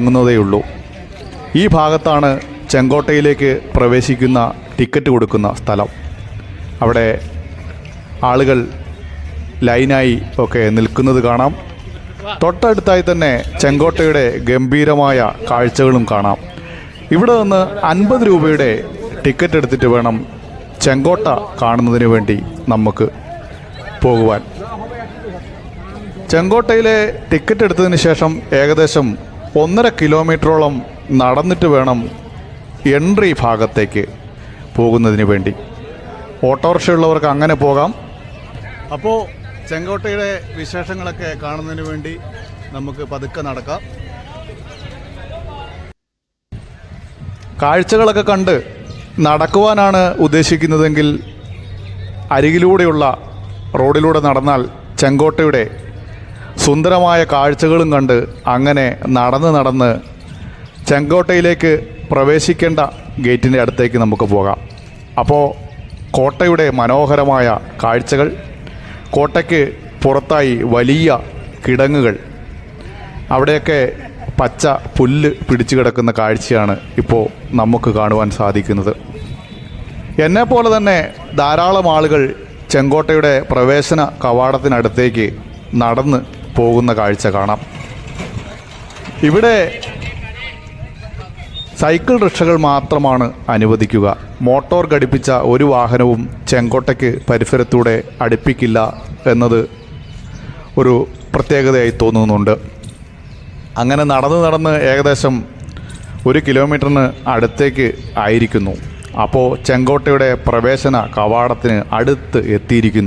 ുന്നതേയുള്ളൂ. ഈ ഭാഗത്താണ് ചെങ്കോട്ടയിലേക്ക് പ്രവേശിക്കുന്ന ടിക്കറ്റ് കൊടുക്കുന്ന സ്ഥലം. അവിടെ ആളുകൾ ലൈനായി ഒക്കെ നിൽക്കുന്നത് കാണാം. തൊട്ടടുത്തായി തന്നെ ചെങ്കോട്ടയുടെ ഗംഭീരമായ കാഴ്ചകളും കാണാം. ഇവിടെ നിന്ന് 50 രൂപയുടെ ടിക്കറ്റ് എടുത്തിട്ട് വേണം ചെങ്കോട്ട കാണുന്നതിന് വേണ്ടി നമുക്ക് പോകുവാൻ. ചെങ്കോട്ടയിലെ ടിക്കറ്റ് എടുത്തതിന് ശേഷം ഏകദേശം 1.5 കിലോമീറ്ററോളം നടന്നിട്ട് വേണം എൻട്രി ഭാഗത്തേക്ക് പോകുന്നതിന് വേണ്ടി. ഓട്ടോറിക്ഷ ഉള്ളവർക്ക് അങ്ങനെ പോകാം. അപ്പോൾ ചെങ്കോട്ടയുടെ വിശേഷങ്ങളൊക്കെ കാണുന്നതിന് വേണ്ടി നമുക്ക് പതുക്കെ നടക്കാം. കാഴ്ചകളൊക്കെ കണ്ട് നടക്കുവാനാണ് ഉദ്ദേശിക്കുന്നതെങ്കിൽ അരികിലൂടെയുള്ള റോഡിലൂടെ നടന്നാൽ ചെങ്കോട്ടയുടെ സുന്ദരമായ കാഴ്ചകളും കണ്ട് അങ്ങനെ നടന്ന് ചെങ്കോട്ടയിലേക്ക് പ്രവേശിക്കേണ്ട ഗേറ്റിൻ്റെ അടുത്തേക്ക് നമുക്ക് പോകാം. അപ്പോൾ കോട്ടയുടെ മനോഹരമായ കാഴ്ചകൾ, കോട്ടയ്ക്ക് പുറത്തായി വലിയ കിടങ്ങുകൾ, അവിടെയൊക്കെ പച്ച പുല്ല് പിടിച്ചു കിടക്കുന്ന കാഴ്ചയാണ് ഇപ്പോൾ നമുക്ക് കാണുവാൻ സാധിക്കുന്നത്. എന്നെപ്പോലെ തന്നെ ധാരാളം ആളുകൾ ചെങ്കോട്ടയുടെ പ്രവേശന കവാടത്തിനടുത്തേക്ക് നടന്ന് പോകുന്ന കാഴ്ച കാണാം. ഇവിടെ സൈക്കിൾ റിക്ഷകൾ മാത്രമാണ് അനുവദിക്കുക. മോട്ടോർ ഘടിപ്പിച്ച ഒരു വാഹനവും ചെങ്കോട്ടയ്ക്ക് പരിസരത്തൂടെ അടുപ്പിക്കില്ല എന്നത് ഒരു പ്രത്യേകതയായി തോന്നുന്നുണ്ട്. അങ്ങനെ നടന്ന് ഏകദേശം 1 കിലോമീറ്ററിന് അടുത്തേക്ക് ആയിരിക്കുന്നു. അപ്പോൾ ചെങ്കോട്ടയുടെ പ്രവേശന കവാടത്തിന് അടുത്ത് എത്തിയിരിക്കുന്നു.